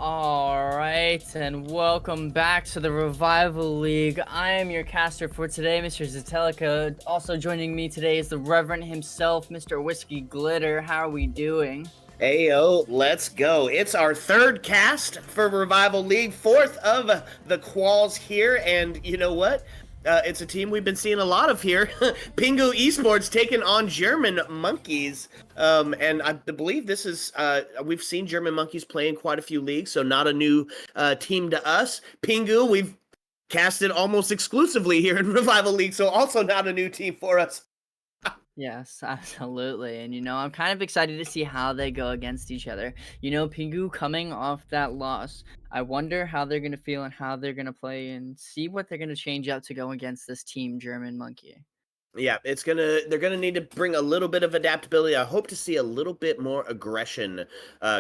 All right, and welcome back to the Revival League. I am your caster for today, Mr. Zetelica. Also joining me today is the Reverend himself, Mr. Whiskey Glitter. How are we doing? Ayo, let's go. It's our third cast for Revival League, fourth of the quals here, and you know what? It's a team we've been seeing a lot of here. PINGU Esports taking on German Monkeys. And I believe this is, we've seen German Monkeys play in quite a few leagues, so not a new team to us. PINGU, we've casted almost exclusively here in Revival League, so also not a new team for us. Yes, absolutely. And I'm kind of excited to see how they go against each other. PINGU coming off that loss. I wonder how they're going to feel and how they're going to play and see what they're going to change up to go against this team German Monkey. Yeah, they're gonna need to bring a little bit of adaptability. I hope to see a little bit more aggression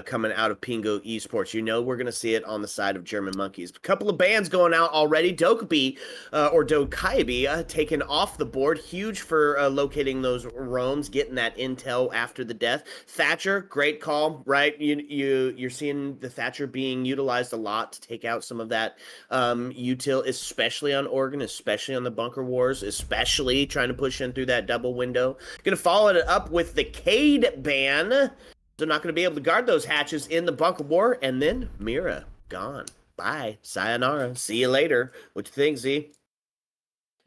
coming out of PINGU Esports. We're gonna see it on the side of German Monkeys. A couple of bans going out already. Dokkaebi or Dokkaebi taken off the board. Huge for locating those roams, getting that intel after the death. Thatcher, great call, right? You're seeing the Thatcher being utilized a lot to take out some of that util, especially on Oregon, especially on the Bunker Wars, especially trying to push in through that double window. Gonna follow it up with the Cade ban. They're not gonna be able to guard those hatches in the Bunker War. And then Mira, gone. Bye. Sayonara. See you later. What you think, Z?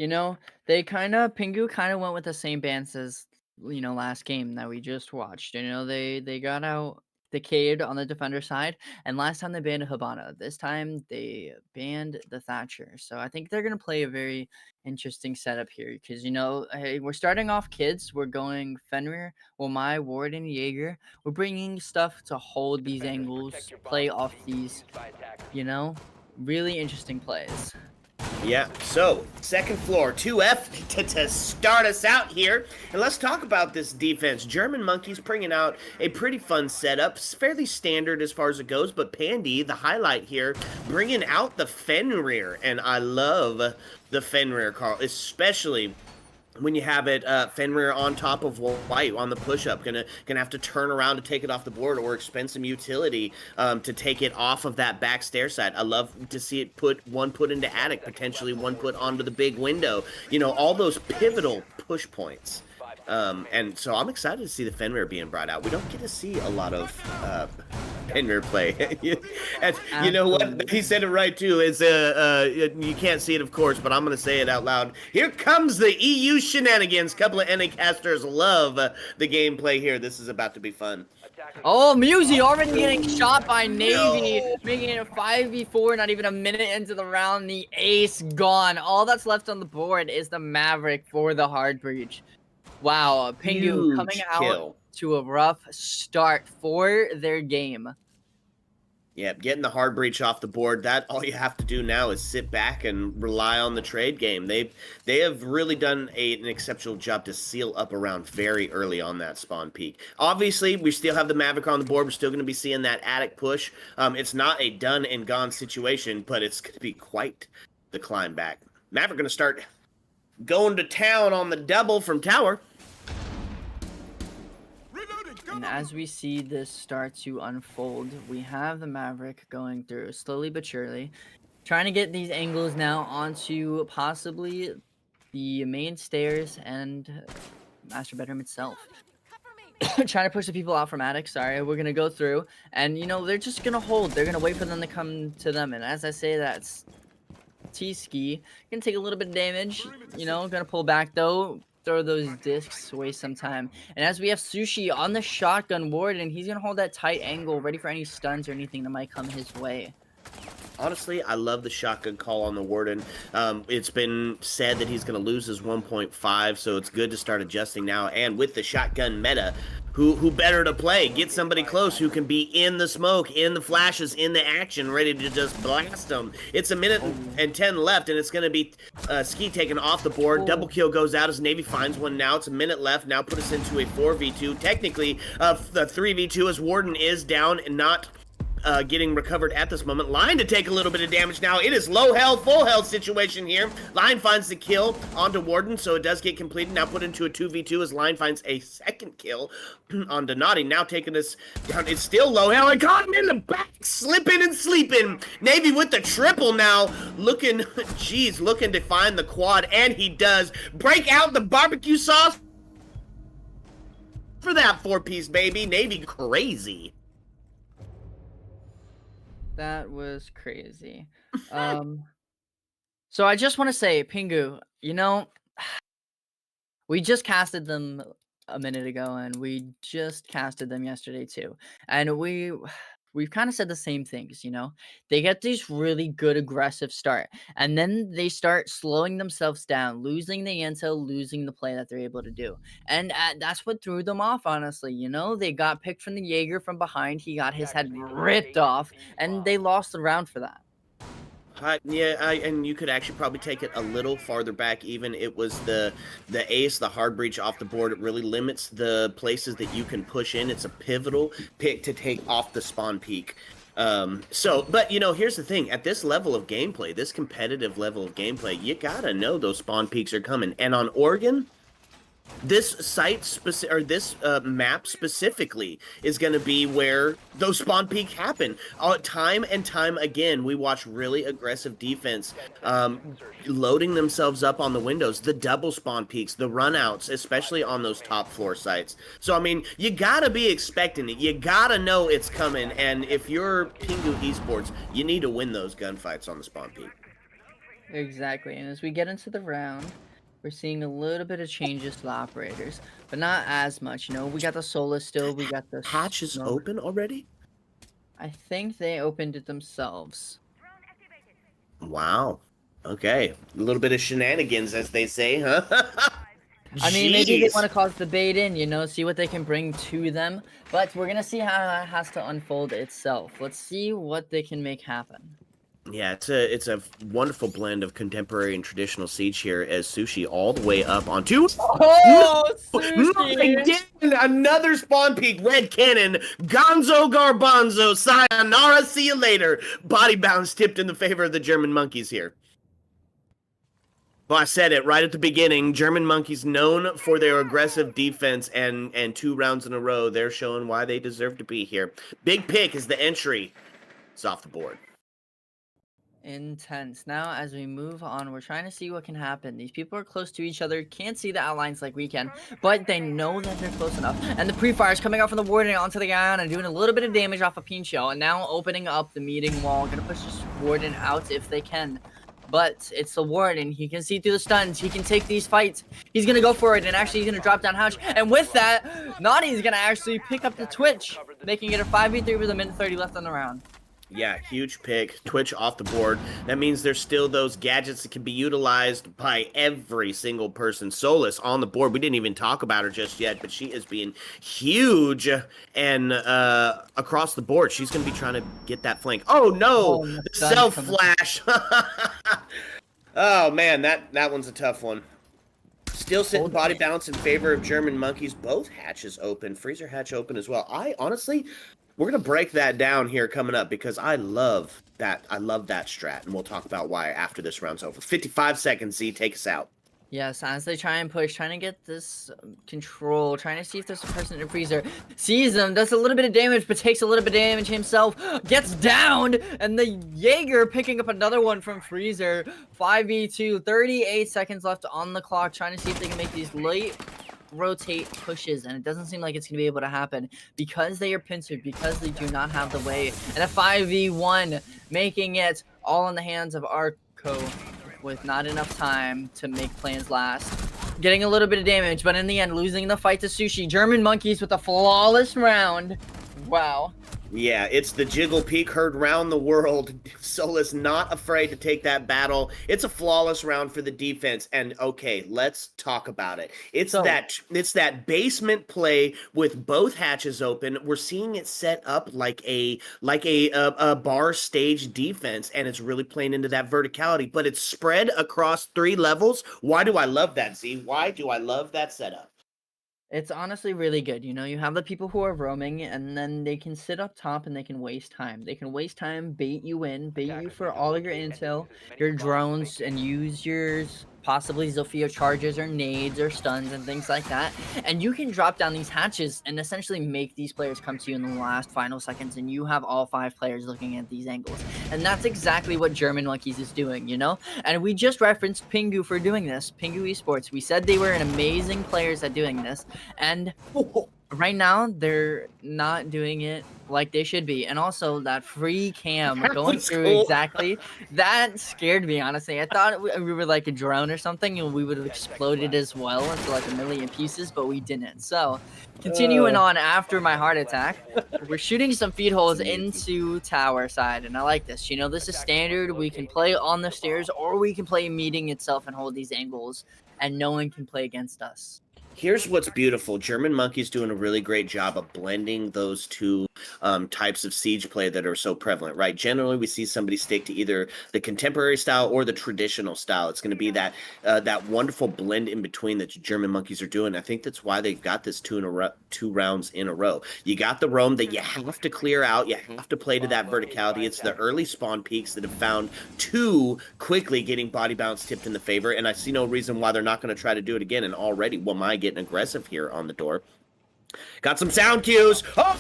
PINGU kind of went with the same bans as, last game that we just watched. They got out the Cade on the defender side, and last time they banned Habana. This time they banned the Thatcher. So I think they're going to play a very interesting setup here because, hey, we're starting off kids. We're going Fenrir, Wamai, Warden, Jaeger. We're bringing stuff to hold these angles, play off these, really interesting plays. Yeah, so second floor, 2F to start us out here. And let's talk about this defense. German Monkeys bringing out a pretty fun setup. It's fairly standard as far as it goes, but Pandy, the highlight here, bringing out the Fenrir. And I love the Fenrir, Carl, especially when you have it Fenrir on top of White on the push-up. Gonna have to turn around to take it off the board or expend some utility to take it off of that back stair side. I love to see it put into attic, potentially one put onto the big window. All those pivotal push points. And so I'm excited to see the Fenrir being brought out. We don't get to see a lot of Fenrir play. And you know what? He said it right too. Is you can't see it, of course, but I'm going to say it out loud. Here comes the EU shenanigans. Couple of NA casters love the gameplay here. This is about to be fun. Oh, Musi already getting shot by Navy, making it a 5v4, not even a minute into the round. The ace gone. All that's left on the board is the Maverick for the hard breach. Wow, PINGU coming out to a rough start for their game. Yeah, getting the hard breach off the board. That all you have to do now is sit back and rely on the trade game. They have really done an exceptional job to seal up around very early on that spawn peak. Obviously, we still have the Maverick on the board. We're still going to be seeing that attic push. It's not a done and gone situation, but it's going to be quite the climb back. Maverick going to start going to town on the double from tower. And as we see this start to unfold, we have the Maverick going through slowly but surely, trying to get these angles now onto possibly the main stairs and master bedroom itself. Trying to push the people out from attic. Sorry, we're going to go through. And, they're just going to hold. They're going to wait for them to come to them. And as I say, that's T-Ski. Going to take a little bit of damage. Going to pull back, though. Throw those discs, waste some time. And as we have Sushi on the shotgun ward, and he's going to hold that tight angle, ready for any stuns or anything that might come his way. Honestly, I love the shotgun call on the Warden. It's been said that he's going to lose his 1.5, so it's good to start adjusting now. And with the shotgun meta, who better to play? Get somebody close who can be in the smoke, in the flashes, in the action, ready to just blast them. It's a minute and 10 left, and it's going to be Ski taken off the board. Double kill goes out as Navy finds one. Now it's a minute left. Now put us into a 4v2. Technically, the 3v2 as Warden is down and not getting recovered at this moment. Line to take a little bit of damage now. It is low health, full health situation here. Line finds the kill onto Warden, so it does get completed. Now put into a 2v2 as Line finds a second kill onto Naughty. Now taking this down. It's still low health. I caught him in the back, slipping and sleeping. Navy with the triple now. Looking, geez, looking to find the quad, and he does. Break out the barbecue sauce for that 4-piece, baby. Navy crazy. That was crazy. So I just want to say, Pingu, you know, we just casted them a minute ago, and we just casted them yesterday too. And we've kind of said the same things, you know. They get these really good aggressive start, and then they start slowing themselves down, losing the intel, losing the play that they're able to do. And that's what threw them off, honestly. You know, they got picked from the Jaeger from behind. He got his head ripped off, and they lost the round for that. And you could actually probably take it a little farther back. Even it was the ace, the hard breach off the board. It really limits the places that you can push in. It's a pivotal pick to take off the spawn peak. But you know, here's the thing: at this level of gameplay, this competitive level of gameplay, you gotta know those spawn peaks are coming. And on Oregon, this this map specifically is going to be where those spawn peaks happen. Time and time again, we watch really aggressive defense loading themselves up on the windows, the double spawn peaks, the runouts, especially on those top floor sites. So I mean, you gotta be expecting it. You gotta know it's coming. And if you're PINGU Esports, you need to win those gunfights on the spawn peak. Exactly. And as we get into the round, we're seeing a little bit of changes to the operators, but not as much. You know, we got the Solus still. We got the hatch is open already. I think they opened it themselves. Wow. Okay. A little bit of shenanigans, as they say, huh? I mean, maybe they want to cause the bait in, you know, see what they can bring to them. But we're going to see how that has to unfold itself. Let's see what they can make happen. Yeah, it's a wonderful blend of contemporary and traditional Siege here, as Sushi all the way up on two. Oh, Sushi! Again, another spawn peak, Red Cannon, Gonzo Garbanzo, sayonara, see you later. Body bounce tipped in the favor of the German monkeys here. Well, I said it right at the beginning. German monkeys known for their aggressive defense, and 2 rounds in a row, they're showing why they deserve to be here. Big pick is the entry. It's off the board. Intense. Now, as we move on, we're trying to see what can happen. These people are close to each other, can't see the outlines like we can, but they know that they're close enough. And the pre-fire is coming out from the Warden onto the guy and doing a little bit of damage off of Pincho, and now opening up the meeting wall. Gonna push this Warden out if they can. But it's the Warden. He can see through the stuns. He can take these fights. He's going to go for it, and actually he's going to drop down Hatch. And with that, Naughty's going to actually pick up the Twitch, making it a 5v3 with a minute 30 left on the round. Yeah, huge pick. Twitch off the board. That means there's still those gadgets that can be utilized by every single person. Solus on the board. We didn't even talk about her just yet, but she is being huge. And across the board, she's going to be trying to get that flank. Oh, no! The self-flash. Oh, man, that one's a tough one. Still sitting body balance in favor of German monkeys. Both hatches open. Freezer hatch open as well. Honestly... We're going to break that down here coming up because I love that. I love that strat, and we'll talk about why after this round's over. 55 seconds, Z, take us out. Yes, as they try and push, trying to get this control, trying to see if there's a person in Freezer. Sees them, does a little bit of damage, but takes a little bit of damage himself. Gets downed, and the Jaeger picking up another one from Freezer. 5v2, 38 seconds left on the clock, trying to see if they can make these late rotate pushes, and it doesn't seem like it's going to be able to happen because they are pincered, because they do not have the way. And a 5v1, making it all in the hands of Arco with not enough time to make plans last. Getting a little bit of damage, but in the end, losing the fight to Sushi. German monkeys with a flawless round. Wow. Yeah, it's the Jiggle Peak heard round the world. Solus not afraid to take that battle. It's a flawless round for the defense. And okay, let's talk about it. It's that basement play with both hatches open. We're seeing it set up like a bar stage defense, and it's really playing into that verticality. But it's spread across 3 levels. Why do I love that, Z? Why do I love that setup? It's honestly really good. You know, you have the people who are roaming, and then they can sit up top and they can waste time. They can waste time, bait you in, bait you for all your intel, your drones, and use yours, possibly Zofia charges or nades or stuns and things like that. And you can drop down these hatches and essentially make these players come to you in the last final seconds, and you have all 5 players looking at these angles. And that's exactly what German Monkeys is doing, you know? And we just referenced PINGU for doing this, PINGU Esports. We said they were an amazing players at doing this. And right now, they're not doing it like they should be. And also, that free cam That going was through cool. exactly, that scared me, honestly. I thought we were like a drone or something, and we would have exploded as well into like a million pieces, but we didn't. So, continuing on after my heart attack, we're shooting some feed holes into tower side, and I like this. You know, this is standard. We can play on the stairs, or we can play meeting itself and hold these angles, and no one can play against us. Here's what's beautiful. German Monkey's doing a really great job of blending those two types of siege play that are so prevalent, right? Generally, we see somebody stick to either the contemporary style or the traditional style. It's going to be that that wonderful blend in between that German Monkeys are doing. I think that's why they've got this 2 rounds in a row. You got the roam that you have to clear out. You have to play to that verticality. It's the early spawn peaks that have found 2 quickly getting body bounce tipped in the favor, and I see no reason why they're not going to try to do it again. And already, well, my getting aggressive here on the door. Got some sound cues. Oh,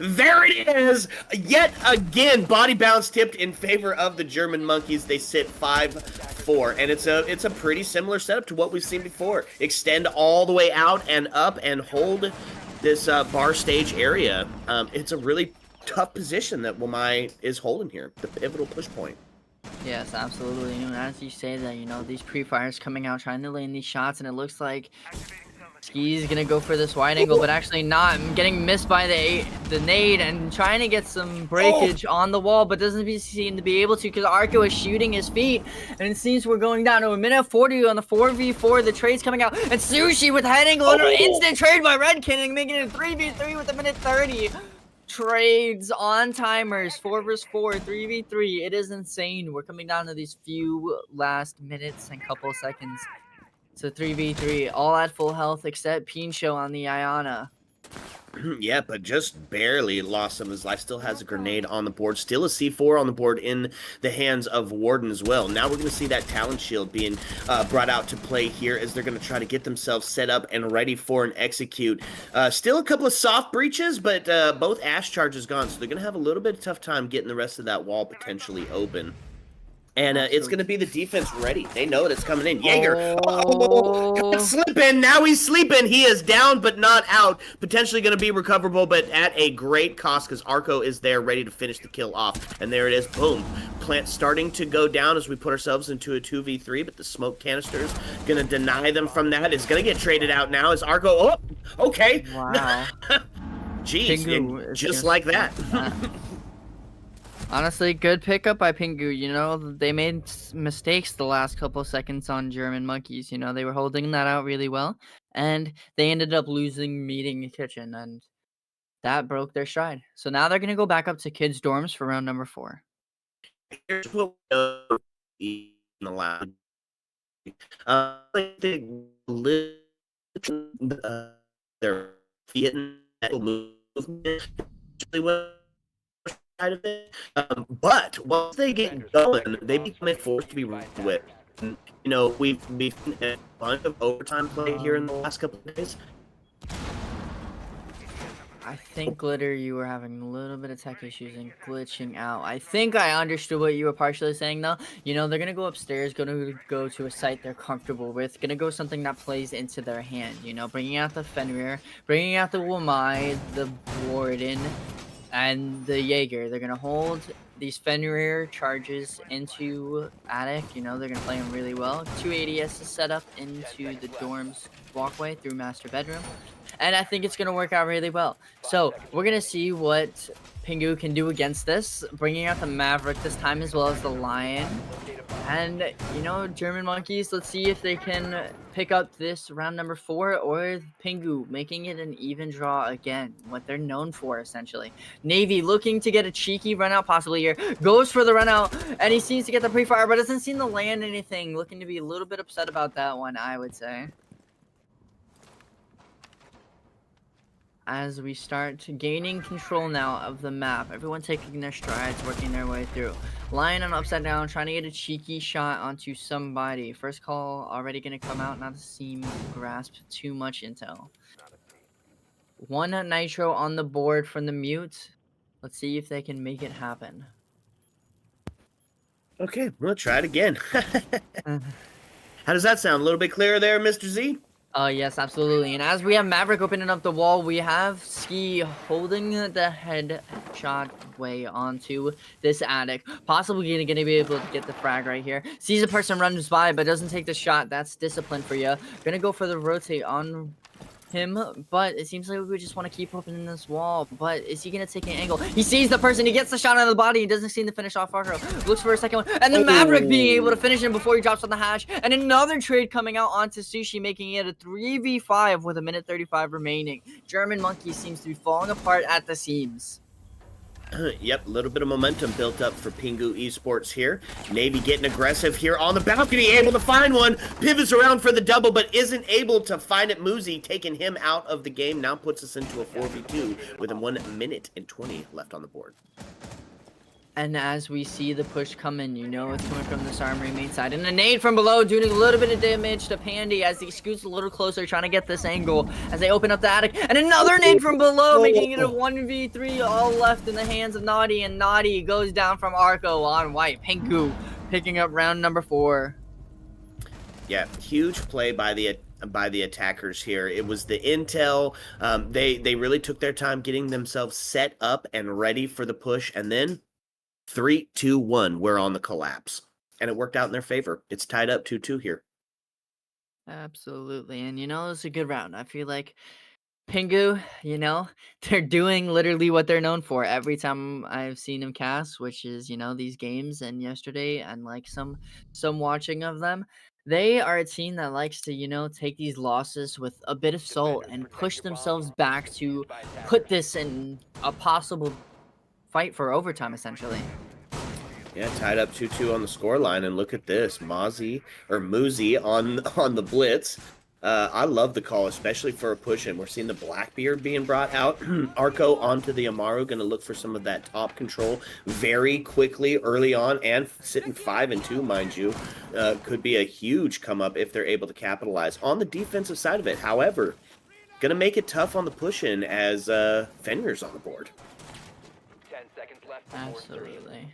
there it is. Yet again, body bounce tipped in favor of the German Monkeys. They sit 5-4, and it's a pretty similar setup to what we've seen before. Extend all the way out and up and hold this bar stage area. It's a really tough position that Wamai is holding here, the pivotal push point. Yes, absolutely. And as you say that, you know, these pre-fires coming out trying to land these shots, and it looks like Ski's gonna go for this wide angle, but actually not. Getting missed by the nade and trying to get some breakage on the wall, but doesn't seem to be able to because Arco is shooting his feet, and it seems we're going down to a minute 40 on the 4v4. The trade's coming out, and Sushi with head angle and an instant trade by Red King, making it a 3v3 with a minute 30. Trades on timers, 4 vs 4, 3v3. It is insane. We're coming down to these few last minutes and couple seconds. So 3v3, all at full health except Pincho on the Iana. Yeah, but just barely lost some of his life. Still has a grenade on the board. Still a C4 on the board in the hands of Warden as well. Now we're going to see that talent shield being brought out to play here as they're going to try to get themselves set up and ready for an execute. Still a couple of soft breaches, but both Ash charges gone, so they're going to have a little bit of tough time getting the rest of that wall potentially open. And it's going to be the defense ready. They know that it's coming in. Jaeger. Oh, slipping. Now he's sleeping. He is down but not out. Potentially going to be recoverable, but at a great cost because Arco is there ready to finish the kill off. And there it is. Boom. Plant starting to go down as we put ourselves into a 2v3, but the smoke canister is going to deny them from that. It's going to get traded out now as Arco. Oh, okay. Wow. Jeez. Just like that. Honestly, good pickup by PINGU. You know, they made mistakes the last couple seconds on German Monkeys. You know, they were holding that out really well, and they ended up losing meeting kitchen, and that broke their stride. So now they're going to go back up to kids' dorms for round number 4. Here's what we know in the last. I think their Vietnam movement side of it. But once they get going, they become a force to be reckoned with. And, you know, we've seen a bunch of overtime play here in the last couple of days. I think, Glitter, you were having a little bit of tech issues and glitching out. I think I understood what you were partially saying, though. You know, they're going to go upstairs, going to go to a site they're comfortable with, going to go something that plays into their hand, you know, bringing out the Fenrir, bringing out the Wamai, the Warden, and the Jaeger. They're going to hold these Fenrir charges into Attic. You know, they're going to play them really well. 2 ADS is set up into the dorm's walkway through master bedroom. And I think it's going to work out really well. So we're going to see what PINGU can do against this, bringing out the Maverick this time as well as the Lion. And, you know, German Monkeys, let's see if they can pick up this round number 4 or PINGU, making it an even draw again, what they're known for, essentially. Navy looking to get a cheeky run out possibly here, goes for the run out, and he seems to get the pre-fire, but doesn't seem to land anything. Looking to be a little bit upset about that one, I would say. as we start gaining control now of the map. Everyone taking their strides, working their way through. Lion on upside down, trying to get a cheeky shot onto somebody. First call already going to come out, not to seem grasp too much intel. One nitro on the board from the mute. Let's see if they can make it happen. Okay, we'll try it again. How does that sound? A little bit clearer there, Mr. Z? Yes, absolutely. And as we have Maverick opening up the wall, we have Ski holding the headshot way onto this attic. Possibly gonna be able to get the frag right here. Sees a person runs by, but doesn't take the shot. That's discipline for you. Gonna go for the rotate on him, but it seems like we just want to keep opening this wall. But is he gonna take an angle? He sees the person, he gets the shot out of the body, he doesn't seem to finish off Arco. Looks for a second one, and then Maverick being able to finish him before he drops on the hatch, and another trade coming out onto Sushi, making it a 3v5 with a minute 35 remaining. German Monkey seems to be falling apart at the seams. Yep, a little bit of momentum built up for PINGU Esports here. Navy getting aggressive here on the balcony, able to find one. Pivots around for the double, but isn't able to find it. Muzi taking him out of the game. Now puts us into a 4v2 with 1 minute and 20 left on the board. And as we see the push coming, you know it's coming from this armory main side. And a nade from below doing a little bit of damage to Pandy as he scoots a little closer, trying to get this angle as they open up the attic. And another nade from below, making it a 1v3, all left in the hands of Naughty. And Naughty goes down from Arco on white. PINGU picking up round number 4. Yeah, huge play by the attackers here. It was the intel. They really took their time getting themselves set up and ready for the push. And then 3, 2, 1, we're on the collapse. And it worked out in their favor. It's tied up 2-2 here. Absolutely. And you know, it's a good round. I feel like PINGU, you know, they're doing literally what they're known for every time I've seen them cast, which is, you know, these games and yesterday and like some watching of them. They are a team that likes to, you know, take these losses with a bit of salt and push themselves back to put this in a possible fight for overtime, essentially. Yeah, tied up 2-2 on the scoreline, and look at this, Muzi on the blitz. I love the call, especially for a push in. We're seeing the Blackbeard being brought out. Arco onto the Amaru, going to look for some of that top control very quickly early on, and sitting 5-2, mind you. Could be a huge come up if they're able to capitalize on the defensive side of it. However, going to make it tough on the push in as Fenrir's on the board. Absolutely.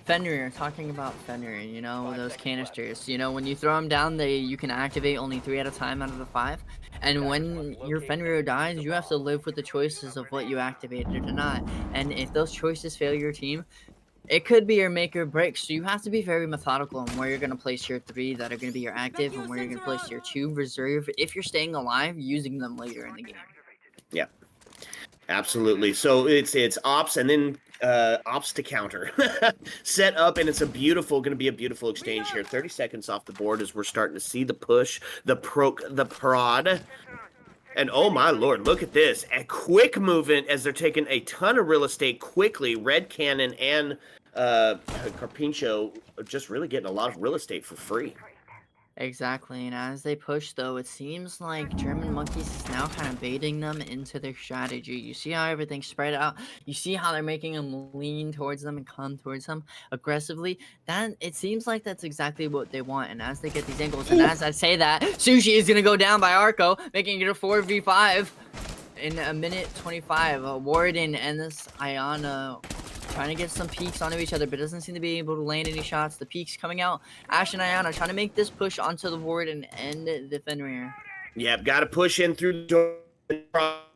Fenrir, talking about Fenrir, you know, those canisters, you know, when you throw them down, you can activate only 3 at a time out of the 5. And when your Fenrir dies, you have to live with the choices of what you activated or not. And if those choices fail your team, it could be your make or break. So you have to be very methodical on where you're going to place your 3 that are going to be your active and where you're going to place your 2 reserve if you're staying alive, using them later in the game. Yeah. Absolutely. So it's ops and then ops to counter set up, and it's going to be a beautiful exchange here. 30 seconds off the board as we're starting to see the push, the prod. And oh my lord, look at this. A quick movement as they're taking a ton of real estate quickly. Red Cannon and Carpincho just really getting a lot of real estate for free. Exactly, and as they push, though, it seems like German Monkeys is now kind of baiting them into their strategy. You see how everything's spread out. You see how they're making them lean towards them and come towards them aggressively. It seems like that's exactly what they want. And as they get these angles, and as I say that, Sushi is going to go down by Arco, making it a 4v5 in a minute 25. Warden and this Ayana trying to get some peeks onto each other, but doesn't seem to be able to land any shots. The peeks coming out. Ash and Ayana trying to make this push onto the board and end the Fenrir. Yep, got to push in through the door.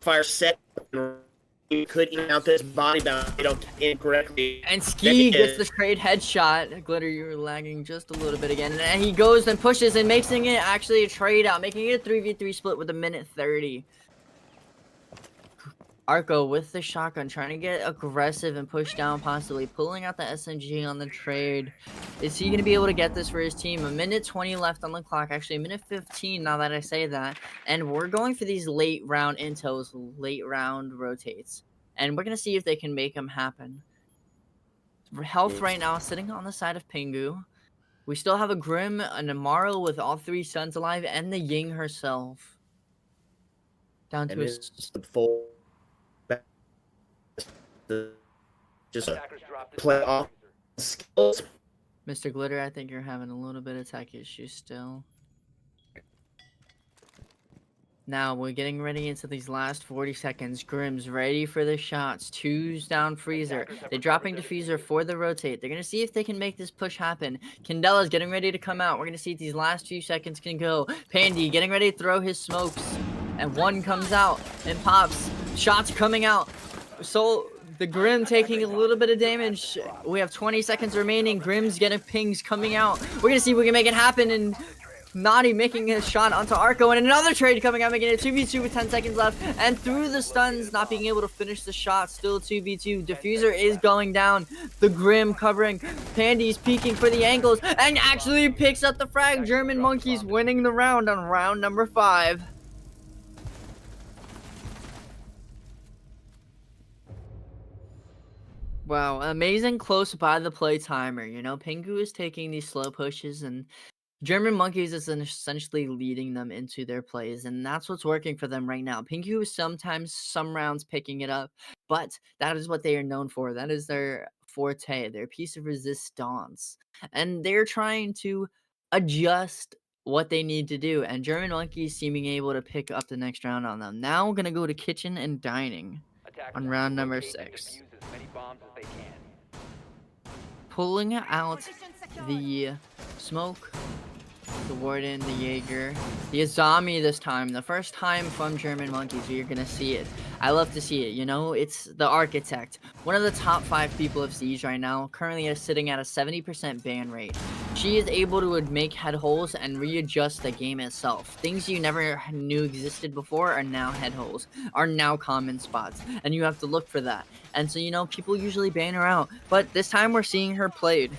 Fire set. You could eat out this body bound. They don't incorrectly. And Ski gets the trade headshot. Glitter, you're lagging just a little bit again. And he goes and pushes and making it actually a trade out, making it a 3v3 split with a minute 30. Arco with the shotgun, trying to get aggressive and push down, possibly pulling out the SMG on the trade. Is he going to be able to get this for his team? A minute 20 left on the clock, actually a minute 15 now that I say that. And we're going for these late round intels, late round rotates. And we're going to see if they can make them happen. Health right now sitting on the side of PINGU. We still have a Grim, an Amaro with all 3 sons alive, and the Ying herself. Down to and a it's the full the just play off skills. Mr. Glitter, I think you're having a little bit of tech issues still. Now we're getting ready into these last 40 seconds. Grimm's ready for the shots. Two's down Freezer. They're dropping Diffuser for the rotate. They're going to see if they can make this push happen. Candela's getting ready to come out. We're going to see if these last few seconds can go. Pandy getting ready to throw his smokes. And one comes out and pops. Shots coming out. So the Grimm taking a little bit of damage. We have 20 seconds remaining. Grimm's getting pings coming out. We're going to see if we can make it happen. And Naughty making a shot onto Arco, and another trade coming out, making it 2v2 with 10 seconds left, and through the stuns, not being able to finish the shot, still 2v2. Diffuser is going down, the Grimm covering, Pandy's peeking for the angles, and actually picks up the frag. German Monkeys winning the round on round number 5. Wow, amazing close by the play timer. You know, PINGU is taking these slow pushes, and German Monkeys is essentially leading them into their plays, and that's what's working for them right now. PINGU is sometimes, some rounds picking it up, but that is what they are known for. That is their forte, their piece of resistance. And they're trying to adjust what they need to do, and German Monkeys seeming able to pick up the next round on them. Now we're going to go to Kitchen and Dining on round number 6. Pulling out the smoke, the Warden, the Jaeger, the Azami this time. The first time from German Monkeys, you're gonna see it. I love to see it, you know? It's the Architect. One of the top 5 people of Siege right now, currently is sitting at a 70% ban rate. She is able to make head holes and readjust the game itself. Things you never knew existed before are now head holes, are now common spots, and you have to look for that. And so, you know, people usually ban her out, but this time we're seeing her played.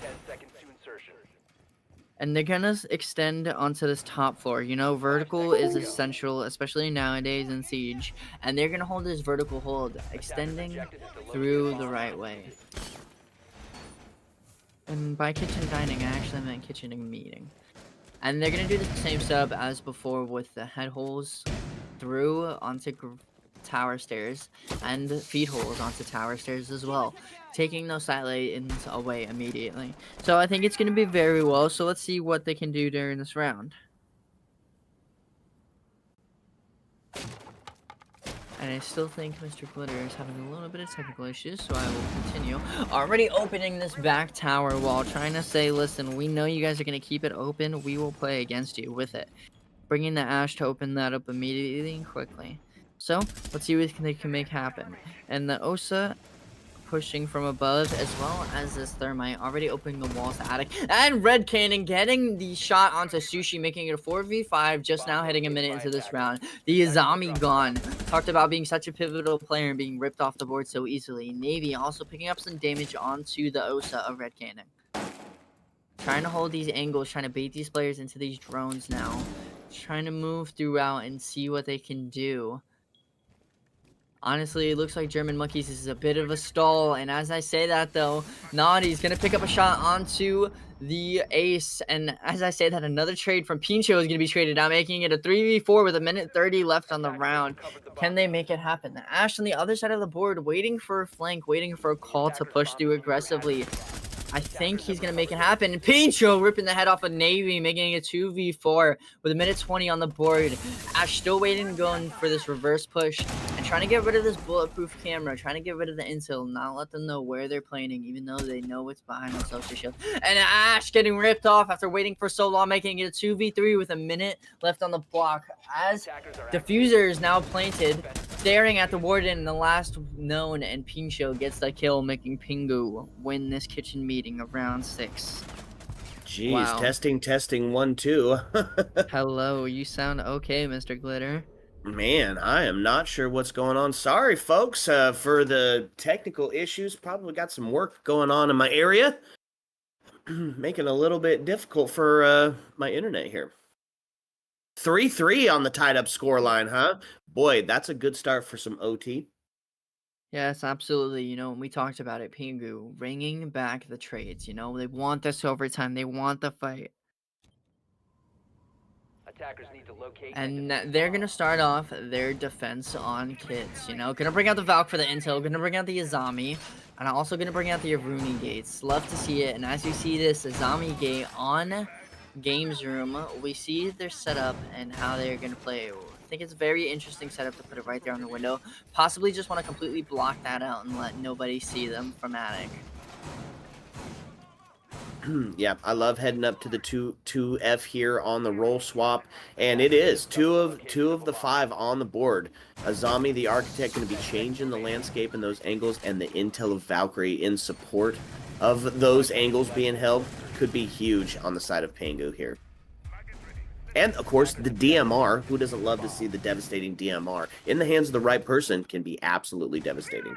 And they're gonna extend onto this top floor. You know, vertical is essential, especially nowadays in Siege. And they're gonna hold this vertical hold, extending through the right way. And by kitchen dining, I actually meant kitchen and meeting. And they're gonna do the same sub as before with the head holes through onto tower stairs and feed holes onto tower stairs as well, taking those side lanes away immediately. So I think it's going to be very well. So let's see what they can do during this round. And I still think Mr. Glitter is having a little bit of technical issues, so I will continue. Already opening this back tower wall, trying to say, listen, we know you guys are going to keep it open. We will play against you with it. Bringing the Ash to open that up immediately and quickly. So, let's see what they can make happen. And the Osa pushing from above, as well as this Thermite already opening the walls to Attic. And Red Cannon getting the shot onto Sushi, making it a 4v5, just now hitting a minute into this round. The Izami gone. Talked about being such a pivotal player and being ripped off the board so easily. Navy also picking up some damage onto the Osa of Red Cannon. Trying to hold these angles, trying to bait these players into these drones now. Trying to move throughout and see what they can do. Honestly, it looks like German Monkeys is a bit of a stall, and as I say that though, Naughty's gonna pick up a shot onto the ace, and as I say that, another trade from Pincho is gonna be traded out, making it a 3v4 with a minute 30 left on the round. Can they make it happen? The Ash on the other side of the board, waiting for a flank, waiting for a call to push through aggressively. I think he's going to make it happen. Pincho ripping the head off of Navy, making it 2v4 with a minute 20 on the board. Ash still waiting, going for this reverse push and trying to get rid of this bulletproof camera, trying to get rid of the intel, not let them know where they're planning, even though they know what's behind the social shield. And Ash getting ripped off after waiting for so long, making it a 2v3 with a minute left on the block. As Diffuser is now planted, staring at the Warden in the last known, and Pincho gets the kill, making PINGU win this kitchen meeting of round 6. Jeez, wow. testing, 1, 2. Hello, you sound okay, Mr. Glitter. Man, I am not sure what's going on. Sorry, folks, for the technical issues. Probably got some work going on in my area. Making it a little bit difficult for my internet here. 3-3 on the tied-up scoreline, huh? Boy, that's a good start for some OT. Yes, absolutely. You know, we talked about it, PINGU, bringing back the trades. You know, they want this overtime. They want the fight. And they're gonna start off their defense on kids, you know, gonna bring out the Valk for the intel, gonna bring out the Azami, and I'm also gonna bring out the Aruni gates. Love to see it. And as you see this Azami gate on Games Room, we see their setup and how they're gonna play. I think it's a very interesting setup to put it right there on the window. Possibly just want to completely block that out and let nobody see them from Attic. Yeah, I love heading up to the 2F here on the roll swap, and it is two of the 5 on the board. Azami, the architect, going to be changing the landscape and those angles, and the intel of Valkyrie in support of those angles being held could be huge on the side of PINGU here. And, of course, the DMR. Who doesn't love to see the devastating DMR? In the hands of the right person can be absolutely devastating.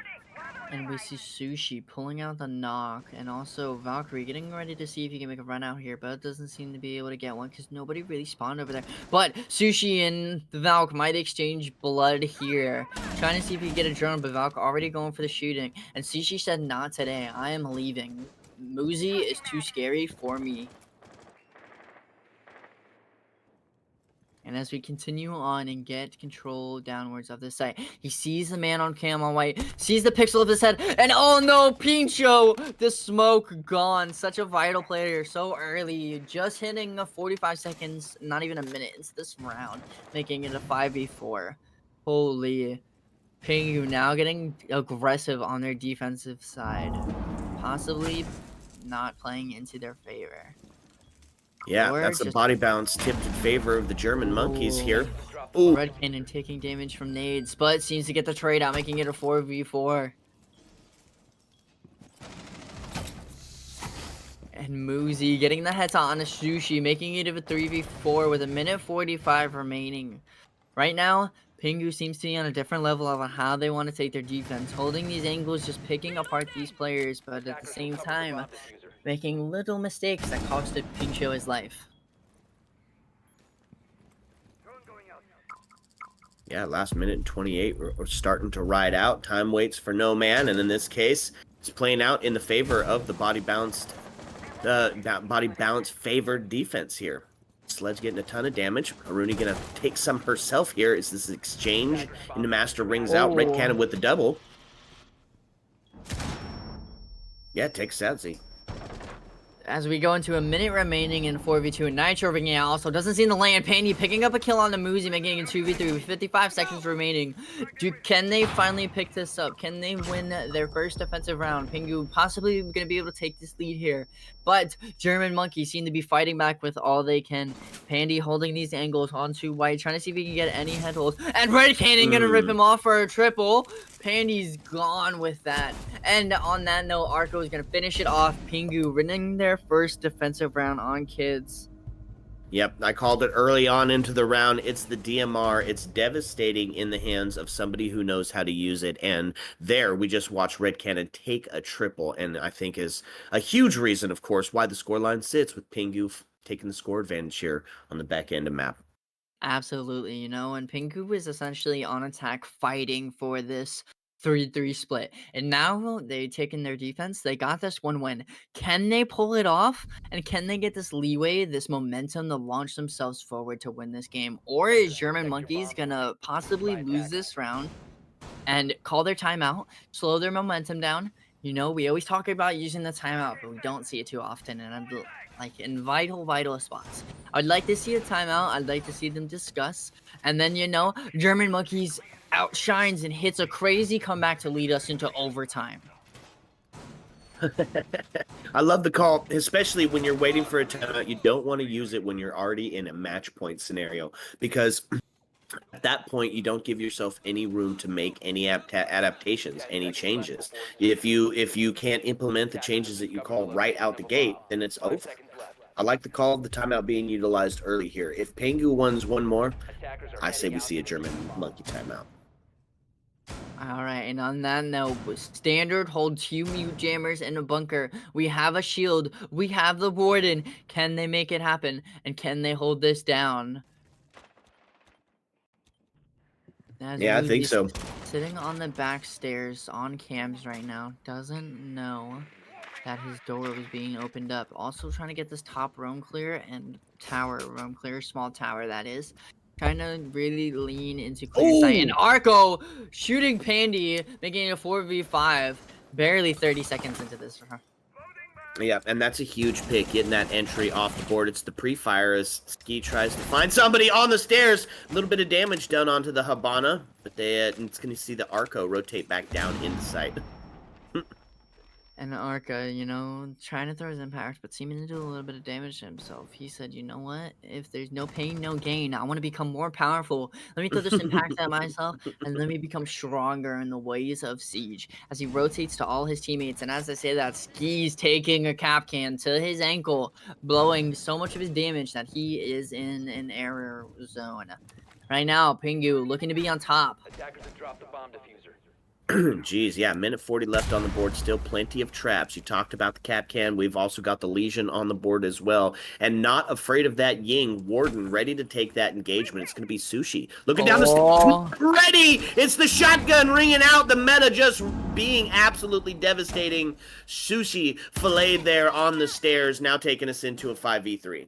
And we see Sushi pulling out the knock, and also Valkyrie getting ready to see if he can make a run out here, but doesn't seem to be able to get one because nobody really spawned over there. But Sushi and the Valk might exchange blood here, trying to see if he can get a drone, but Valk already going for the shooting. And Sushi said, not today, I am leaving. Muzi is too scary for me. And as we continue on and get control downwards of this site, he sees the man on cam on white, sees the pixel of his head, and oh no, Pincho! The smoke gone. Such a vital player so early, just hitting 45 seconds, not even a minute into this round, making it a 5v4. Holy. Pingu now getting aggressive on their defensive side, possibly not playing into their favor. Yeah, Or that's the just body bounce tipped in favor of the German monkeys here. Ooh. Red Cannon taking damage from nades, but seems to get the trade out, making it a 4v4. And Muzi getting the headshot on a Sushi, making it a 3v4 with a minute 45 remaining. Right now, Pingu seems to be on a different level of how they want to take their defense, holding these angles, just picking apart these players, but at the same time, making little mistakes that costed Pincho his life. Yeah, last minute and 28, we're starting to ride out. Time waits for no man, and in this case, it's playing out in the favor of the body balanced favored defense here. Sledge getting a ton of damage. Aruni gonna take some herself here. Is this exchange? And the master rings out. Red Cannon with the double. Yeah, takes Sadzi. As we go into a minute remaining in 4v2, and Nitro ringing out also doesn't seem to land. Pandy picking up a kill on the Muzi, making it 2v3 with 55 seconds remaining. Can they finally pick this up? Can they win their first defensive round? Pingu possibly going to be able to take this lead here. But German Monkey seem to be fighting back with all they can. Pandy holding these angles onto white, trying to see if he can get any head holds. And Red Cannon going to rip him off for a triple. Pandy's gone with that. And on that note, Arco is going to finish it off. Pingu winning their first defensive round on kids. Yep, I called it early on into the round. It's the DMR. It's devastating in the hands of somebody who knows how to use it. And there, we just watched Red Cannon take a triple. And I think is a huge reason, of course, why the scoreline sits with Pingu taking the score advantage here on the back end of map. Absolutely, you know, and Pingu is essentially on attack fighting for this 3-3 split. And now they've taken their defense. They got this one win. Can they pull it off? And can they get this leeway, this momentum to launch themselves forward to win this game? Or is German Monkeys gonna possibly lose this round and call their timeout, slow their momentum down? You know, we always talk about using the timeout, but we don't see it too often. And I'm like in vital spots. I'd like to see a timeout. I'd like to see them discuss. And then, you know, German Monkeys outshines and hits a crazy comeback to lead us into overtime. I love the call, especially when you're waiting for a timeout. You don't want to use it when you're already in a match point scenario, because at that point you don't give yourself any room to make any adaptations, any changes. If you can't implement the changes that you call right out the gate, then it's over. I like the call of the timeout being utilized early here. If Pingu wins one more, I say we see a German Monkey timeout. All right, and on that note, standard hold 2 mute jammers in a bunker. We have a shield. We have the warden. Can they make it happen? And can they hold this down? Yeah, I think so. Sitting on the back stairs on cams right now. Doesn't know. that his door was being opened up. Also trying to get this top roam clear and tower roam clear, small tower that is. Trying to really lean into clear sight. And Oh, Arco shooting Pandy, making it a 4v5, barely 30 seconds into this. yeah, and that's a huge pick, getting that entry off the board. It's the pre-fire as Ski tries to find somebody on the stairs. A little bit of damage done onto the Habana, but it's going to see the Arco rotate back down into sight. And Arca, you know, trying to throw his impact, but seeming to do a little bit of damage to himself. He said, you know what? If there's no pain, no gain. I want to become more powerful. Let me throw this impact at myself, and let me become stronger in the ways of Siege. As he rotates to all his teammates, and as I say that, Ski's taking a cap can to his ankle, blowing so much of his damage that he is in an error zone. Right now, PINGU looking to be on top. Attackers have dropped the bomb diffuser. Jeez, yeah, minute 40 left on the board. Still plenty of traps. You talked about the cap can. We've also got the Legion on the board as well. And not afraid of that Ying. Warden ready to take that engagement. It's going to be Sushi. Looking down the stairs. Ready! It's the shotgun ringing out. The meta just being absolutely devastating. Sushi filleted there on the stairs. Now taking us into a 5v3.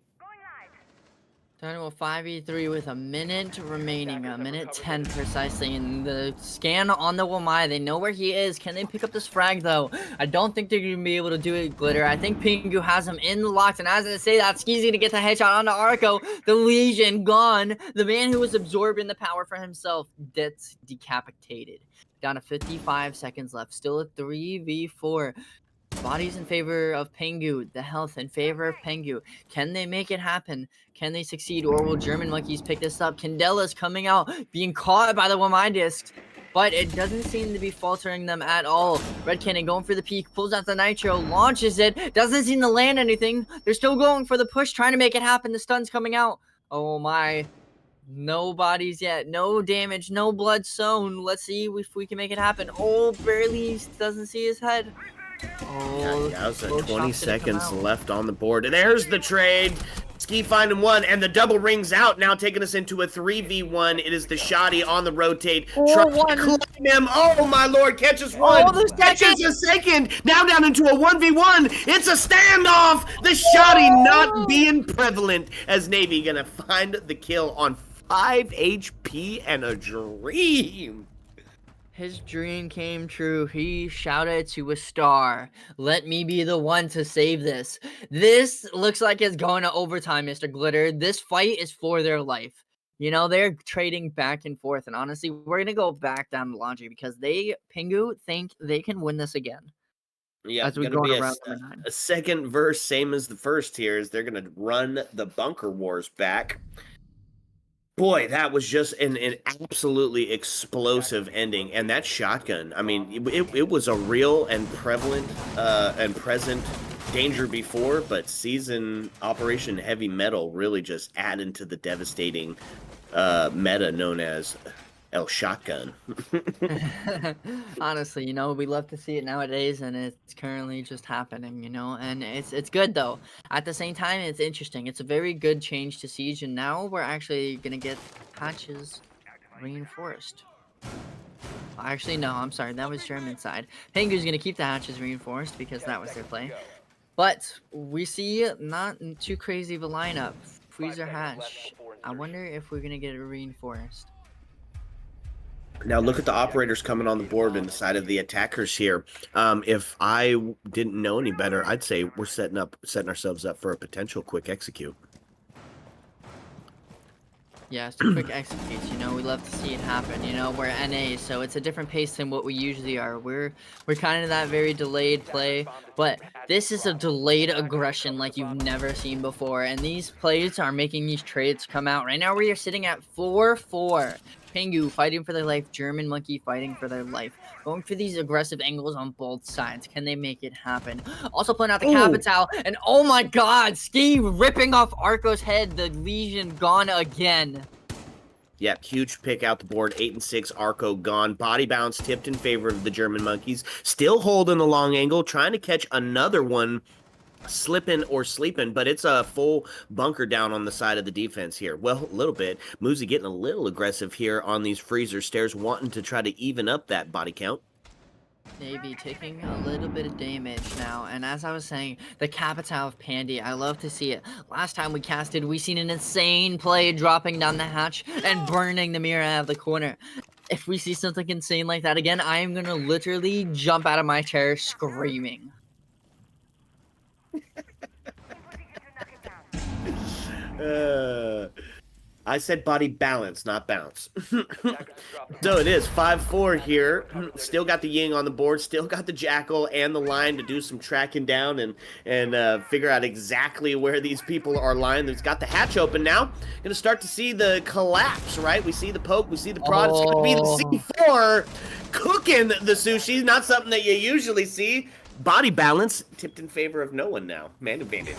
Down to a 5v3 with a minute remaining, a minute 10 precisely, and the scan on the Wamai, they know where he is. Can they pick up this frag though? I don't think they're going to be able to do it, Glitter. I think PINGU has him in the locked, and as I say that, Ski's going to get the headshot onto Arco. The Legion gone. The man who was absorbing the power for himself gets decapitated. Down to 55 seconds left, still a 3v4. Bodies in favor of PINGU, the health in favor of PINGU. Can they make it happen? Can they succeed, or will German monkeys pick this up? Candela's coming out, being caught by the Wamai disc, but it doesn't seem to be faltering them at all. Red Cannon going for the peak, pulls out the nitro, launches it, doesn't seem to land anything. They're still going for the push, trying to make it happen. The stun's coming out. Oh my. No bodies yet, no damage, no blood sown. Let's see if we can make it happen. Oh, barely doesn't see his head. Oh, yeah, that was 20 seconds left on the board. And there's the trade. Ski finding one, and the double rings out, now taking us into a 3v1. It is the Shoddy on the rotate. Trying to climb him. Oh, my lord, catches one. Catches a second. Now down into a 1v1. It's a standoff. The Shoddy not being prevalent, as Navy gonna find the kill on 5 HP and a dream. His dream came true. He shouted to a star, "Let me be the one to save this." This looks like it's going to overtime, Mr. Glitter. This fight is for their life. You know, they're trading back and forth. And honestly, we're going to go back down the laundry because PINGU think they can win this again. Yeah, as we gonna go be around number 9. a second verse, same as the first here, is they're going to run the Bunker Wars back. Boy, that was just an absolutely explosive ending. And that shotgun, I mean, it was a real and prevalent and present danger before, but season Operation Heavy Metal really just added to the devastating meta known as El Shotgun. Honestly, you know, we love to see it nowadays, and it's currently just happening, you know, and it's good though. At the same time, it's interesting. It's a very good change to Siege, and now we're actually gonna get hatches reinforced. Actually, no, I'm sorry, that was German side. PINGU's gonna keep the hatches reinforced because that was their play. But we see not too crazy of a lineup. Freezer hatch. I wonder if we're gonna get it reinforced. Now look at the operators coming on the board and the side of the attackers here. If I didn't know any better, I'd say we're setting ourselves up for a potential quick execute. Yeah, it's a quick executes, you know, we love to see it happen, you know, we're NA, so it's a different pace than what we usually are. We're kind of that very delayed play, but this is a delayed aggression like you've never seen before, and these plays are making these trades come out. Right now we are sitting at 4-4. PINGU fighting for their life, German Monkey fighting for their life. Going for these aggressive angles on both sides. Can they make it happen? Also pulling out the Capital, and oh my god, Ski ripping off Arco's head. The Legion gone again. Yep, huge pick out the board. 8 and 6, Arco gone. Body bounce tipped in favor of the German Monkeys. Still holding the long angle, trying to catch another one. Slipping or sleeping, but it's a full bunker down on the side of the defense here. Well, a little bit. Muzi getting a little aggressive here on these freezer stairs, wanting to try to even up that body count. Navy taking a little bit of damage now, and as I was saying, the Capitale of Pandy, I love to see it. Last time we casted, we seen an insane play dropping down the hatch and burning the mirror out of the corner. If we see something insane like that again, I am gonna literally jump out of my chair screaming. I said body balance, not bounce. So it is 5-4 here. Still got the Ying on the board. Still got the Jackal and the Line to do some tracking down and figure out exactly where these people are lying. There's got the hatch open now. Gonna start to see the collapse, right? We see the poke. We see the prod. It's gonna be the C4 cooking the sushi. Not something that you usually see. Body balance tipped in favor of no one now. Man advantage.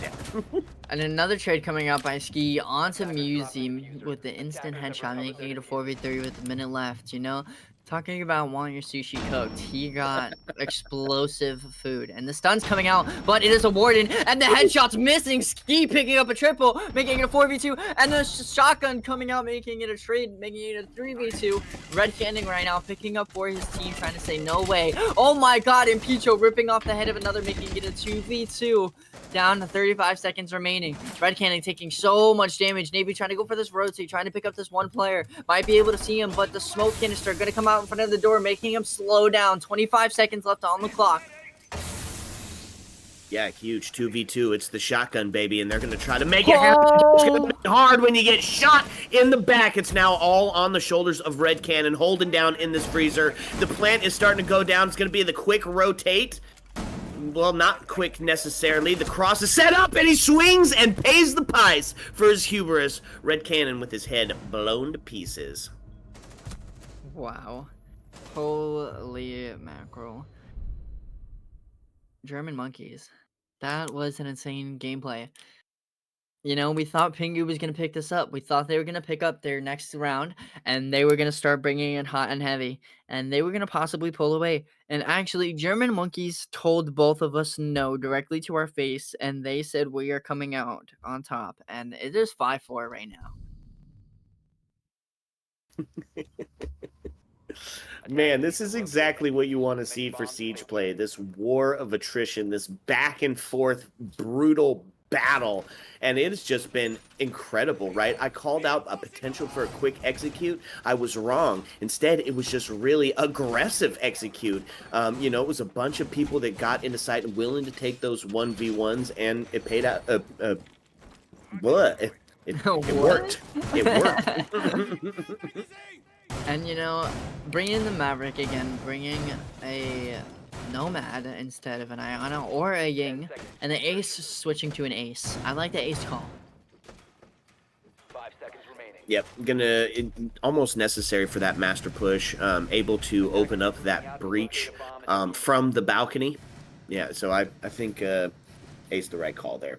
And another trade coming out by Ski onto Museum with the instant headshot, making it a 4v3 with a minute left. You know, talking about wanting your sushi cooked, he got explosive food. And the stun's coming out, but it is a Warden, and the headshot's missing. Ski picking up a triple, making it a 4v2, and the shotgun coming out, making it a trade, making it a 3v2. Red Canning right now, picking up for his team, trying to say no way. Oh my god, and Picho ripping off the head of another, making it a 2v2. Down to 35 seconds remaining. Red Cannon taking so much damage. Navy trying to go for this rotate, trying to pick up this one player. Might be able to see him, but the smoke canister going to come out in front of the door, making him slow down. 25 seconds left on the clock. Yeah, huge 2v2. It's the shotgun, baby, and they're going to try to make it happen. It's going to be hard when you get shot in the back. It's now all on the shoulders of Red Cannon, holding down in this freezer. The plant is starting to go down. It's going to be the quick rotate. Well, not quick necessarily. The cross is set up, and he swings and pays the price for his hubris. Red Cannon with his head blown to pieces. Wow. Holy mackerel. German monkeys. That was an insane gameplay. You know, we thought PINGU was going to pick this up. We thought they were going to pick up their next round, and they were going to start bringing it hot and heavy, and they were going to possibly pull away. And actually, German monkeys told both of us no directly to our face, and they said we are coming out on top. And it is 5-4 right now. Man, this is exactly what you want to see for Siege play. This war of attrition, this back and forth brutal battle, and it has just been incredible, right? I called out a potential for a quick execute. I was wrong. Instead, it was just really aggressive execute. You know, it was a bunch of people that got into sight and willing to take those 1v1s, and it paid out. It worked. It worked. And, you know, bringing the Maverick again, bringing a Nomad instead of an Iona or a Ying, and the Ace switching to an Ace. I like the Ace call. 5 seconds remaining. Yep, almost necessary for that master push, able to open up that breach from the balcony. Yeah, so I think Ace the right call there.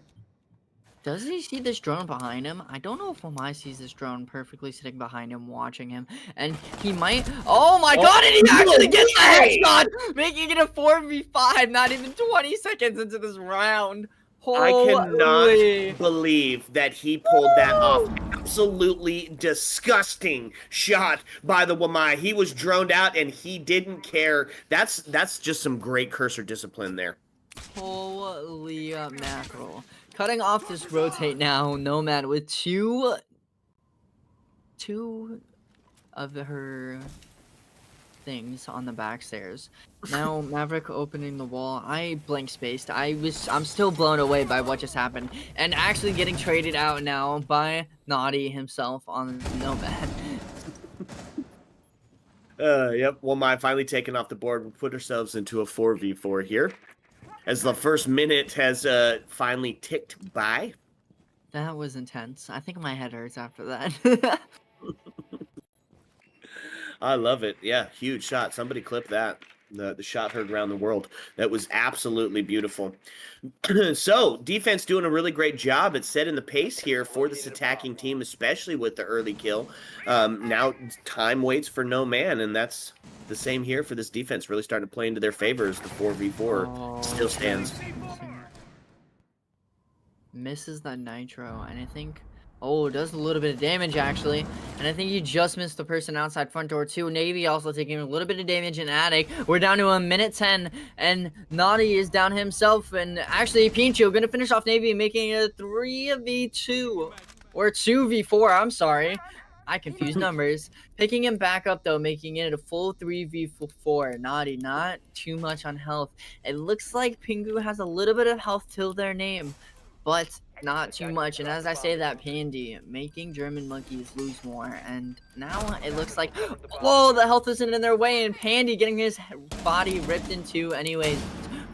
Does he see this drone behind him? I don't know if Omai sees this drone perfectly sitting behind him, watching him. And he might... Oh my god, and he actually gets the headshot! Making it a 4v5, not even 20 seconds into this round. I cannot believe that he pulled that off. Absolutely disgusting shot by the Wamai. He was droned out, and he didn't care. That's just some great cursor discipline there. Holy mackerel. Cutting off this rotate now, Nomad with two of her things on the back stairs. Now Maverick opening the wall. I blank spaced. I'm still blown away by what just happened. And actually getting traded out now by Naughty himself on Nomad. Yep, Wamai finally taken off the board. We put ourselves into a 4v4 here, as the first minute has finally ticked by. That was intense. I think my head hurts after that. I love it. Yeah, huge shot. Somebody clip that. The shot heard around the world. That was absolutely beautiful. So, defense doing a really great job at setting the pace here for this attacking team, especially with the early kill. Now, time waits for no man, and that's the same here for this defense. Really starting to play into their favor as the 4v4 still stands. Misses that nitro, and I think Oh, does a little bit of damage actually. And I think he just missed the person outside front door too. Navy also taking a little bit of damage in attic. We're down to a minute 10 and Naughty is down himself. And actually PINGU gonna finish off Navy making it a 3v2 or 2v4. I'm sorry. I confuse numbers. Picking him back up though, making it a full 3v4. Naughty, not too much on health. It looks like PINGU has a little bit of health to their name, but not too much. And as I say that, Pandy making German monkeys lose more. And now it looks like, oh, the health isn't in their way. And Pandy getting his body ripped in two anyways.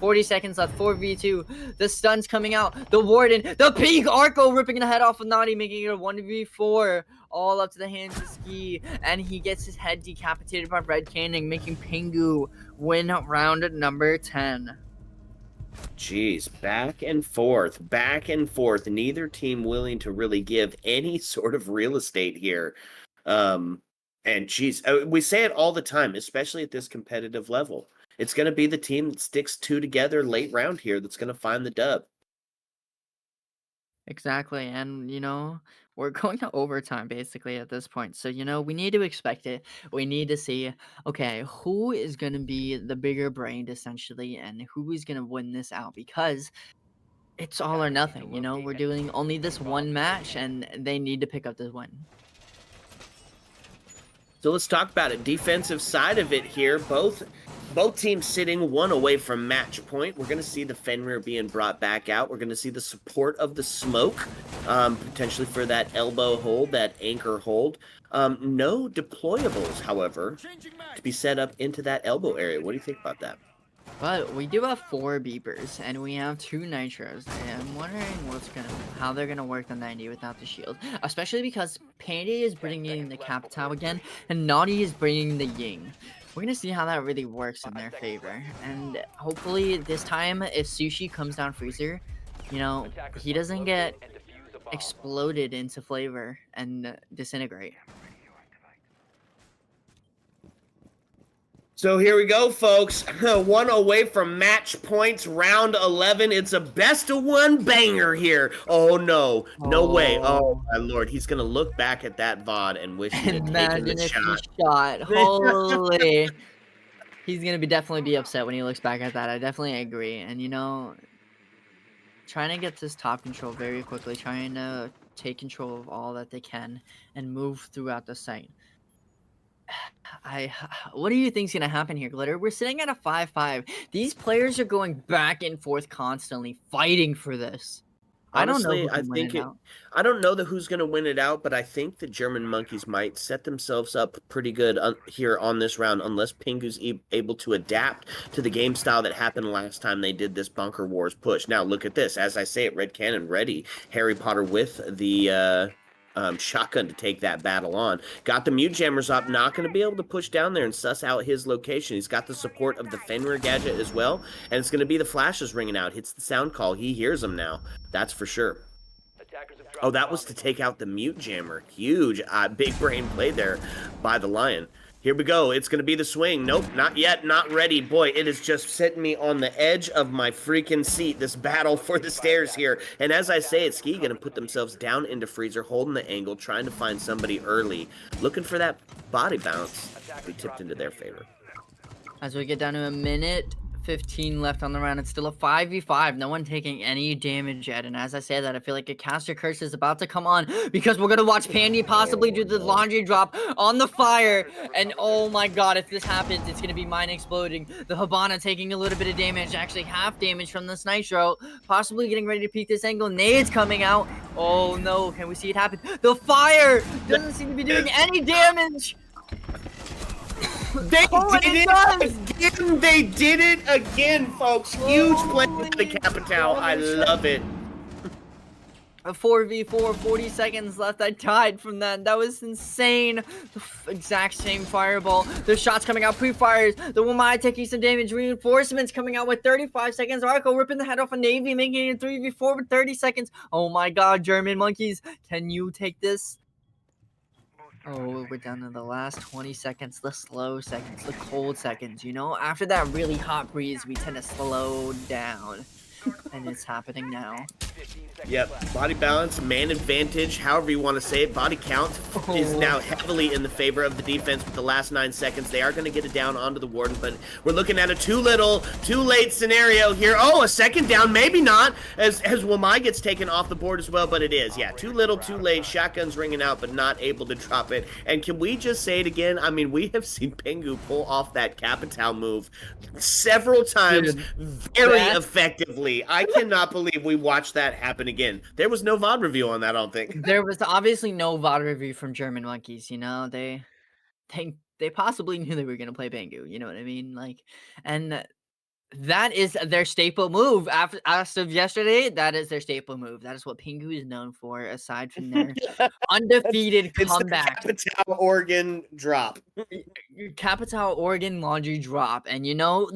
40 seconds left, 4v2. The stun's coming out. The Warden, the Peak Arco ripping the head off of Naughty, making it a 1v4. All up to the hands of Ski. And he gets his head decapitated by Red Canning, making PINGU win round number 10. Jeez, back and forth, back and forth. Neither team willing to really give any sort of real estate here. And geez, we say it all the time, especially at this competitive level. It's going to be the team that sticks two together late round here that's going to find the dub. Exactly. And, we're going to overtime basically at this point. So, we need to expect it. We need to see, okay, who is going to be the bigger brain essentially and who is going to win this out because it's all or nothing. We're doing only this one match and they need to pick up this win. So let's talk about it. Defensive side of it here, both teams sitting one away from match point. We're going to see the Fenrir being brought back out. We're going to see the support of the smoke, potentially for that elbow hold, that anchor hold. No deployables, however, to be set up into that elbow area. What do you think about that? But we do have 4 beepers and we have 2 nitros. And I'm wondering how they're gonna work the 90 without the shield, especially because Pandy is bringing the Capitao again and Naughty is bringing the Ying. We're gonna see how that really works in their favor. And hopefully this time, if Sushi comes down freezer, he doesn't get exploded into flavor and disintegrate. So here we go, folks. One away from match points, round 11. It's a best of one banger here. Oh, no. No way. Oh, my Lord. He's going to look back at that VOD and wish he had taken the shot. Holy. He's going to definitely be upset when he looks back at that. I definitely agree. And, trying to get this top control very quickly, trying to take control of all that they can and move throughout the site. What do you think's gonna happen here, Glitter? We're sitting at a 5-5. These players are going back and forth constantly, fighting for this. Honestly, I don't know who's going to win it out, but I think the German monkeys might set themselves up pretty good here on this round, unless Pingu's able to adapt to the game style that happened last time they did this Bunker Wars push. Now, look at this. As I say it, Red Cannon ready. Harry Potter with the shotgun to take that battle on. Got the mute jammers up, not going to be able to push down there and suss out his location. He's got the support of the Fenrir gadget as well, and it's going to be the flashes ringing out. Hits the sound call. He hears them now. That's for sure. Oh, that was to take out the mute jammer. Huge, big brain play there by the Lion. Here we go. It's going to be the swing. Nope, not yet. Not ready. Boy, it is just sitting me on the edge of my freaking seat, this battle for the stairs here. And as I say it, Ski going to put themselves down into freezer, holding the angle, trying to find somebody early, looking for that body bounce to be tipped into their favor. As we get down to a minute 15 left on the round, it's still a 5v5. No one taking any damage yet. And as I say that, I feel like a caster curse is about to come on because we're going to watch Pandy possibly do the laundry drop on the fire. And oh my god, if this happens, it's going to be mine exploding. The Habana taking a little bit of damage, actually half damage from this Nitro, possibly getting ready to peek this angle. Nades coming out. Oh no, can we see it happen? The fire doesn't seem to be doing any damage. They did it again. They did it again, folks. Huge play with the Capitao. I love it. A 4v4, 40 seconds left. I died from that. That was insane. The exact same fireball. The shots coming out, pre-fires. The Wamai taking some damage. Reinforcements coming out with 35 seconds. Arco ripping the head off a Navy, making it 3v4 with 30 seconds. Oh my god, German monkeys. Can you take this? Oh, we're down to the last 20 seconds, the slow seconds, the cold seconds, After that really hot breeze, we tend to slow down. And it's happening now. Yep, body balance, man advantage, however you want to say it. Body count is now heavily in the favor of the defense with the last 9 seconds. They are going to get it down onto the Warden, but we're looking at a too little, too late scenario here. Oh, a second down, maybe not, as Wamai gets taken off the board as well, but it is. Yeah, too little, too late. Shotgun's ringing out, but not able to drop it. And can we just say it again? I mean, we have seen PINGU pull off that Capital move several times very effectively. I cannot believe we watched that happen again. There was no VOD review on that, I don't think. There was obviously no VOD review from German Monkeys, you know? They possibly knew they were gonna play PINGU, you know what I mean? Like, and that is their staple move. After as of yesterday, that is their staple move. That is what PINGU is known for, aside from their undefeated comeback. It's the Capital Oregon drop. Capital Oregon laundry drop, and you know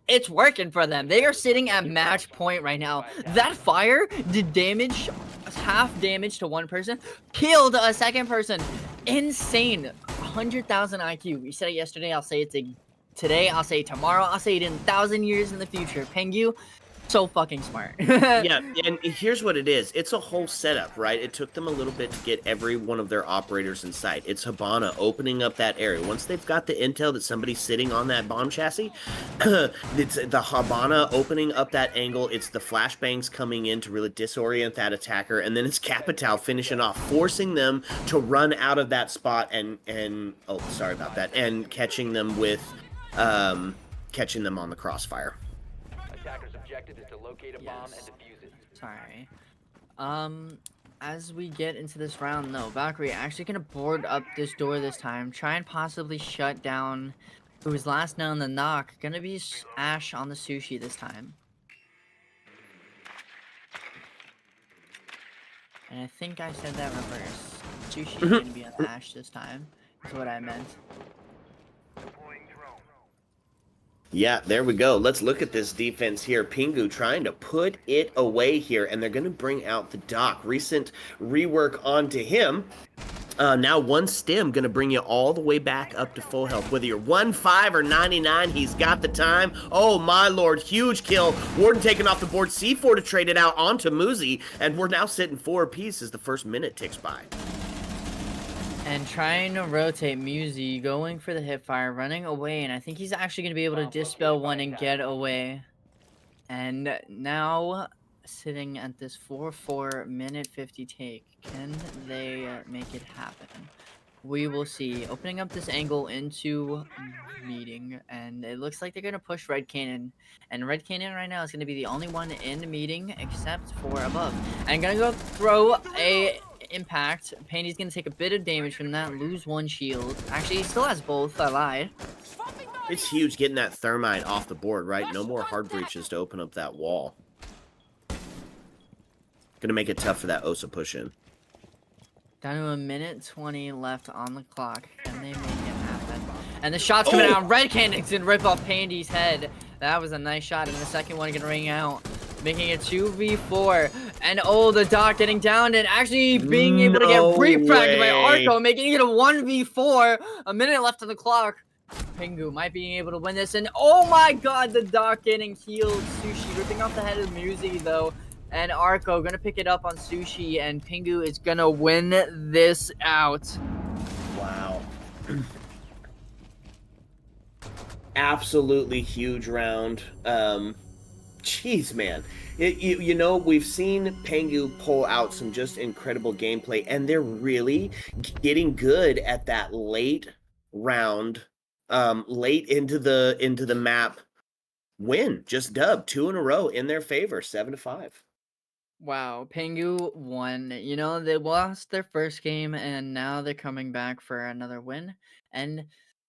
it's working for them. They are sitting at match point right now. That fire did damage, half damage to one person, killed a second person. Insane. 100,000 IQ. We said it yesterday. I'll say it today. I'll say it tomorrow. I'll say it in 1,000 years in the future. PINGU, so fucking smart. Yeah, and here's what it is. It's a whole setup, right? It took them a little bit to get every one of their operators in sight. It's Habana opening up that area. Once they've got the intel that somebody's sitting on that bomb chassis, it's the Habana opening up that angle. It's the flashbangs coming in to really disorient that attacker, and then it's Capital finishing off, forcing them to run out of that spot and oh, sorry about that, and catching them with catching them on the crossfire. Attacker's objective is to locate a bomb and defuse it. Sorry. As we get into this round, though, Valkyrie actually gonna board up this door this time, try and possibly shut down who was last known the knock. Gonna be Ash on the sushi this time. And I think I said that reverse. Sushi is gonna be on Ash this time. Is what I meant. Yeah, there we go. Let's look at this defense here. PINGU trying to put it away here, and they're going to bring out the Doc. Recent rework onto him. Now one stim going to bring you all the way back up to full health. Whether you're 1-5 or 99, he's got the time. Oh, my lord. Huge kill. Warden taking off the board. C4 to trade it out onto Muzi, and we're now sitting 4 apiece as the first minute ticks by. And trying to rotate Muzi, going for the hipfire, running away, and I think he's actually going to be able to dispel one and get away. And now, sitting at this 4-4 minute 50 take, can they make it happen? We will see. Opening up this angle into meeting, and it looks like they're going to push Red Cannon. And Red Cannon right now is going to be the only one in the meeting except for above. And going to go throw a impact. Pandy's gonna take a bit of damage from that, lose one shield. Actually, he still has both. I lied. It's huge getting that thermite off the board, right? No more hard breaches to open up that wall. Gonna make it tough for that Osa push in. Down to 1:20 left on the clock. Can they make it happen? And the shot's coming out. Red Cannon's gonna rip off Pandy's head. That was a nice shot, and the second one gonna ring out, making it 2v4. And oh, the Doc getting downed and actually being able to get refracted by Arco, making it a 1v4. A minute left on the clock. PINGU might be able to win this, and oh my god, the Doc getting healed. Sushi ripping off the head of Muzi though. And Arco gonna pick it up on Sushi, and PINGU is gonna win this out. Wow. Absolutely huge round. Jeez, man. You know, we've seen PINGU pull out some just incredible gameplay, and they're really getting good at that late round, late into the map win. Just dub 2 in a row in their favor, 7-5. Wow, PINGU won. You know, they lost their first game, and now they're coming back for another win. And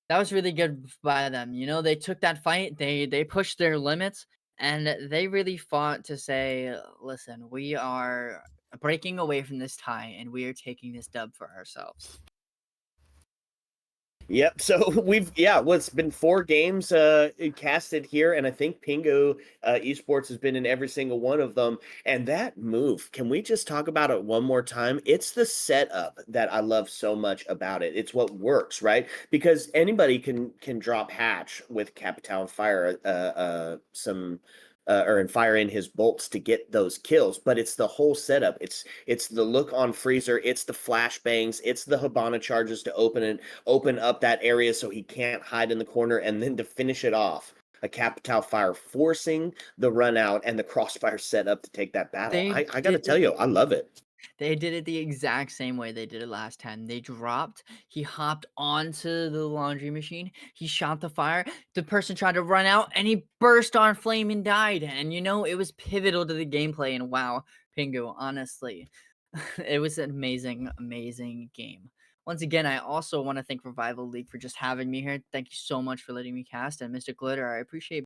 that was really good by them. You know, they took that fight, they pushed their limits, and they really fought to say, listen, we are breaking away from this tie, and we are taking this dub for ourselves. Yep. So it's been 4 games casted here, and I think PINGU Esports has been in every single one of them. And that move, can we just talk about it one more time? It's the setup that I love so much about it. It's what works, right? Because anybody can drop hatch with Capital and fire some or and fire in his bolts to get those kills. But it's the whole setup. It's the look on Freezer. It's the flashbangs. It's the Hibana charges to open up that area so he can't hide in the corner, and then to finish it off, a Capital Fire forcing the run out and the Crossfire set up to take that battle. They I got to did tell it you, I love it. They did it the exact same way they did it last time. They dropped, he hopped onto the laundry machine, he shot the fire, the person tried to run out, and he burst on flame and died. And it was pivotal to the gameplay. And wow, Pingu, honestly, it was an amazing, amazing game. Once again, I also want to thank Revival League for just having me here. Thank you so much for letting me cast. And Mr. Glitter, I appreciate